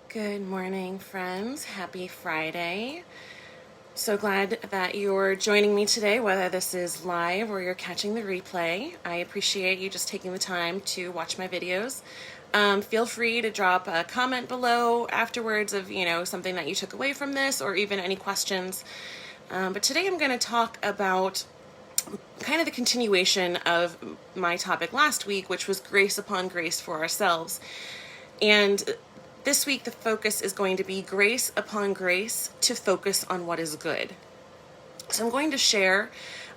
Good morning, friends. Happy Friday. So glad that you're joining me today, whether this is live or you're catching the replay. I appreciate you just taking the time to watch my videos. Feel free to drop a comment below afterwards of, something that you took away from this or even any questions. But today I'm going to talk about kind of the continuation of my topic last week, which was grace upon grace for ourselves. And this week, the focus is going to be grace upon grace to focus on what is good. So I'm going to share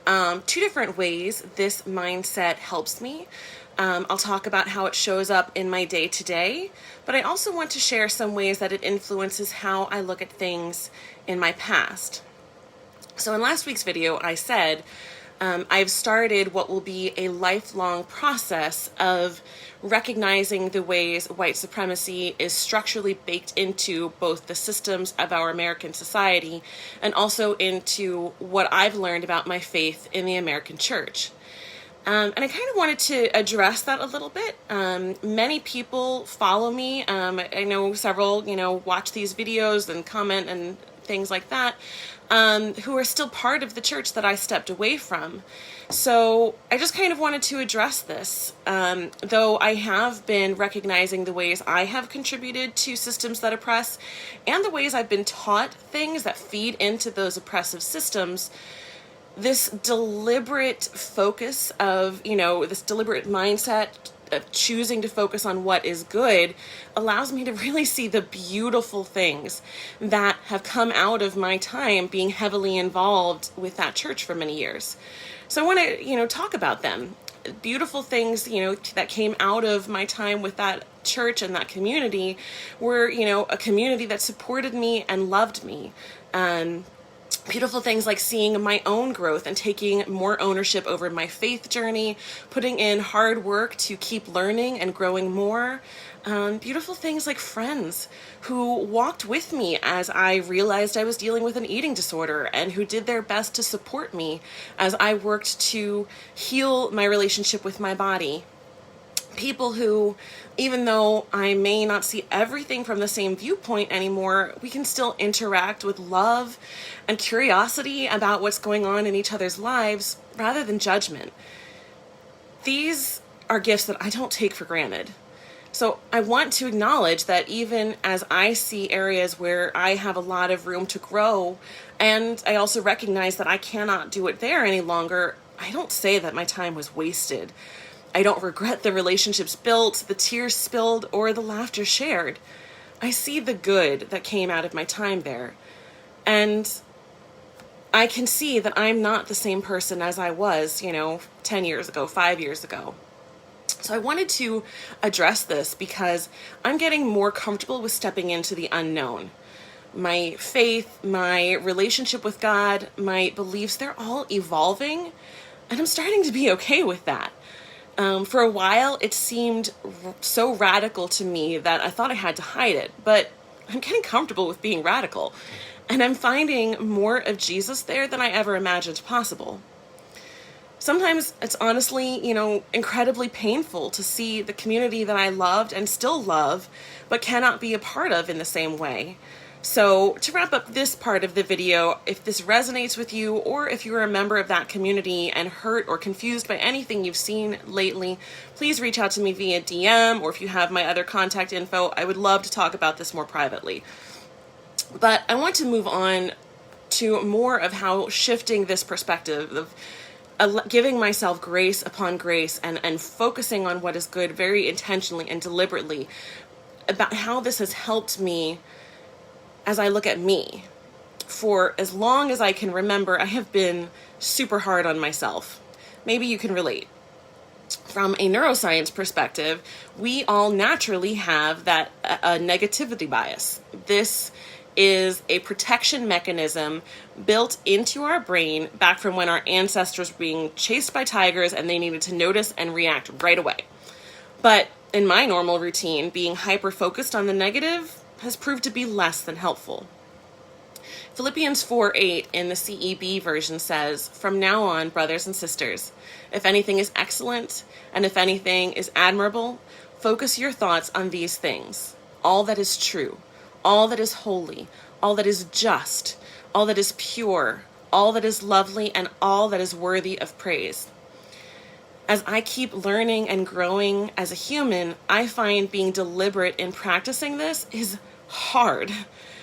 two different ways this mindset helps me. I'll talk about how it shows up in my day-to-day, but I also want to share some ways that it influences how I look at things in my past. So in last week's video, I said I've started what will be a lifelong process of recognizing the ways white supremacy is structurally baked into both the systems of our American society and also into what I've learned about my faith in the American church. And I kind of wanted to address that a little bit. Many people follow me. I know several, watch these videos and comment and things like that, who are still part of the church that I stepped away from. So I just kind of wanted to address this, though I have been recognizing the ways I have contributed to systems that oppress and the ways I've been taught things that feed into those oppressive systems. This deliberate focus of, this deliberate mindset of choosing to focus on what is good allows me to really see the beautiful things that have come out of my time being heavily involved with that church for many years. So I want to, talk about them. Beautiful things, that came out of my time with that church and that community were, a community that supported me and loved me. Beautiful things like seeing my own growth and taking more ownership over my faith journey, putting in hard work to keep learning and growing more. Beautiful things like friends who walked with me as I realized I was dealing with an eating disorder and who did their best to support me as I worked to heal my relationship with my body. People who, even though I may not see everything from the same viewpoint anymore, we can still interact with love and curiosity about what's going on in each other's lives rather than judgment. These are gifts that I don't take for granted. So I want to acknowledge that even as I see areas where I have a lot of room to grow, and I also recognize that I cannot do it there any longer, I don't say that my time was wasted. I don't regret the relationships built, the tears spilled, or the laughter shared. I see the good that came out of my time there. And I can see that I'm not the same person as I was, 10 years ago, 5 years ago. So I wanted to address this because I'm getting more comfortable with stepping into the unknown. My faith, my relationship with God, my beliefs, they're all evolving, and I'm starting to be okay with that. For a while, it seemed so radical to me that I thought I had to hide it, but I'm getting comfortable with being radical, and I'm finding more of Jesus there than I ever imagined possible. Sometimes it's honestly, incredibly painful to see the community that I loved and still love, but cannot be a part of in the same way. So to wrap up this part of the video, if this resonates with you or if you're a member of that community and hurt or confused by anything you've seen lately, please reach out to me via DM, or if you have my other contact info, I would love to talk about this more privately. But I want to move on to more of how shifting this perspective of giving myself grace upon grace and focusing on what is good very intentionally and deliberately, about how this has helped me as I look at me. For as long as I can remember, I have been super hard on myself. Maybe you can relate. From a neuroscience perspective, we all naturally have that negativity bias. This is a protection mechanism built into our brain back from when our ancestors were being chased by tigers and they needed to notice and react right away. But in my normal routine, being hyper-focused on the negative has proved to be less than helpful. Philippians 4:8 in the CEB version says, "From now on, brothers and sisters, if anything is excellent and if anything is admirable, focus your thoughts on these things. All that is true, all that is holy, all that is just, all that is pure, all that is lovely, and all that is worthy of praise. As I keep learning and growing as a human, I find being deliberate in practicing this is hard,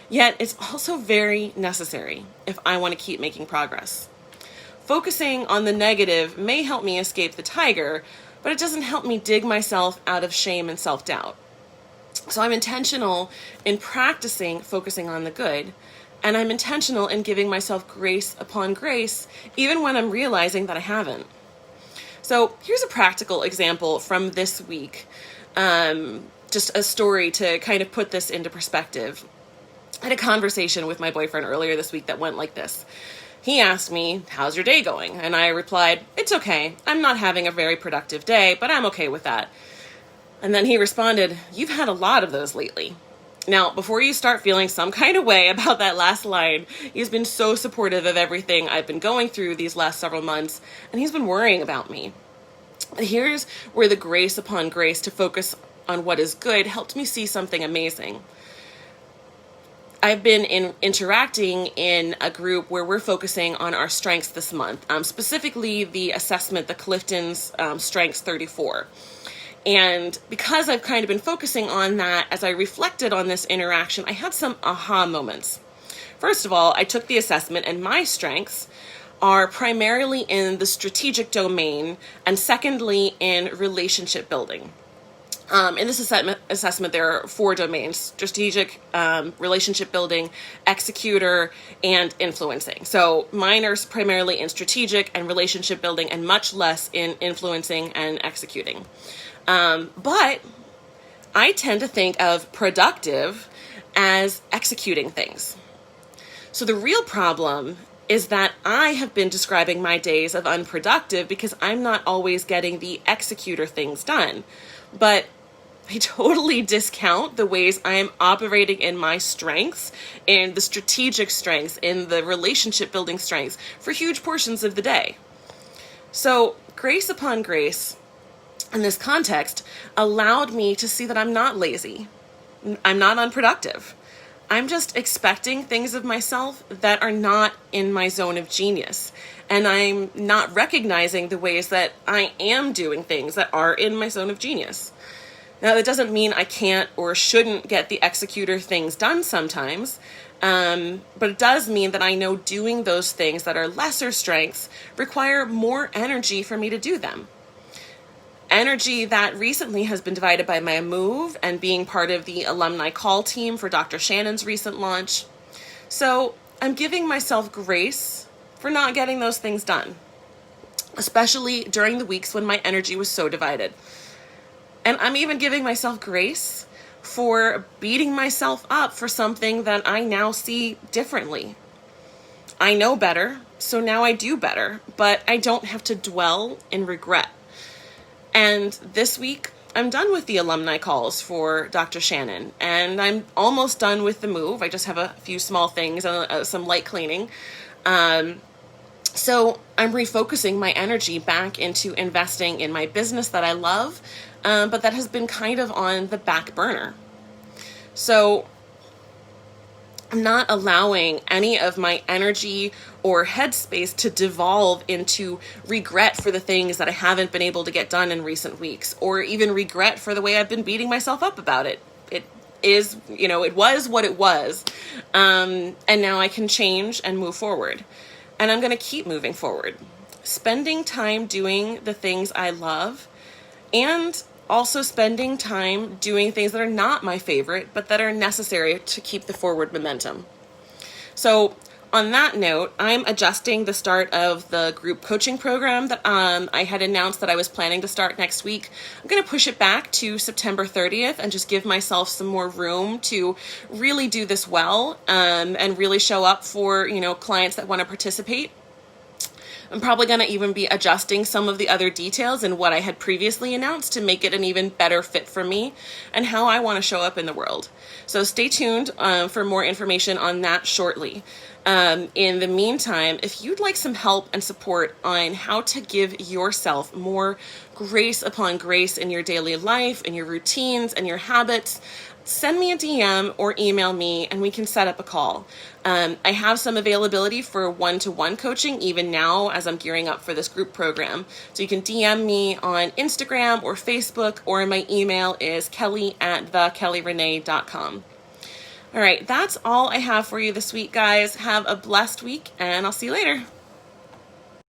yet it's also very necessary if I want to keep making progress. Focusing on the negative may help me escape the tiger, but it doesn't help me dig myself out of shame and self-doubt. So I'm intentional in practicing focusing on the good, and I'm intentional in giving myself grace upon grace, even when I'm realizing that I haven't. So here's a practical example from this week, just a story to kind of put this into perspective. I had a conversation with my boyfriend earlier this week that went like this. He asked me, "How's your day going?" And I replied, "It's okay. I'm not having a very productive day, but I'm okay with that." And then he responded, "You've had a lot of those lately." Now, before you start feeling some kind of way about that last line, he's been so supportive of everything I've been going through these last several months, and he's been worrying about me. But here's where the grace upon grace to focus on what is good helped me see something amazing. I've been interacting in a group where we're focusing on our strengths this month, specifically the assessment, the Clifton's Strengths 34. And because I've kind of been focusing on that, as I reflected on this interaction, I had some aha moments. First of all, I took the assessment, and my strengths are primarily in the strategic domain, and secondly, in relationship building. In this assessment, there are 4 domains: strategic, relationship building, executor, and influencing. So mine are primarily in strategic and relationship building, and much less in influencing and executing. But I tend to think of productive as executing things. So the real problem is that I have been describing my days of unproductive because I'm not always getting the executor things done. But I totally discount the ways I am operating in my strengths, in the strategic strengths, in the relationship building strengths for huge portions of the day. So grace upon grace in this context allowed me to see that I'm not lazy. I'm not unproductive. I'm just expecting things of myself that are not in my zone of genius. And I'm not recognizing the ways that I am doing things that are in my zone of genius. Now, that doesn't mean I can't or shouldn't get the executor things done sometimes, but it does mean that I know doing those things that are lesser strengths require more energy for me to do them. Energy that recently has been divided by my move and being part of the alumni call team for Dr. Shannon's recent launch. So I'm giving myself grace for not getting those things done, especially during the weeks when my energy was so divided. And I'm even giving myself grace for beating myself up for something that I now see differently. I know better, so now I do better, but I don't have to dwell in regret. And this week, I'm done with the alumni calls for Dr. Shannon, and I'm almost done with the move. I just have a few small things and some light cleaning. So I'm refocusing my energy back into investing in my business that I love, but that has been kind of on the back burner. So I'm not allowing any of my energy or headspace to devolve into regret for the things that I haven't been able to get done in recent weeks, or even regret for the way I've been beating myself up about it. It is, it was what it was. And now I can change and move forward. And I'm going to keep moving forward, spending time doing the things I love, and also spending time doing things that are not my favorite, but that are necessary to keep the forward momentum. So on that note, I'm adjusting the start of the group coaching program that I had announced that I was planning to start next week. I'm going to push it back to September 30th and just give myself some more room to really do this well, and really show up for, clients that want to participate. I'm probably going to even be adjusting some of the other details in what I had previously announced to make it an even better fit for me and how I want to show up in the world. So stay tuned for more information on that shortly. In the meantime, if you'd like some help and support on how to give yourself more grace upon grace in your daily life, in your routines, and your habits, send me a DM or email me and we can set up a call. I have some availability for one-to-one coaching even now as I'm gearing up for this group program. So you can DM me on Instagram or Facebook, or my email is kelly@thekellyrenee.com. All right, that's all I have for you this week, guys. Have a blessed week, and I'll see you later.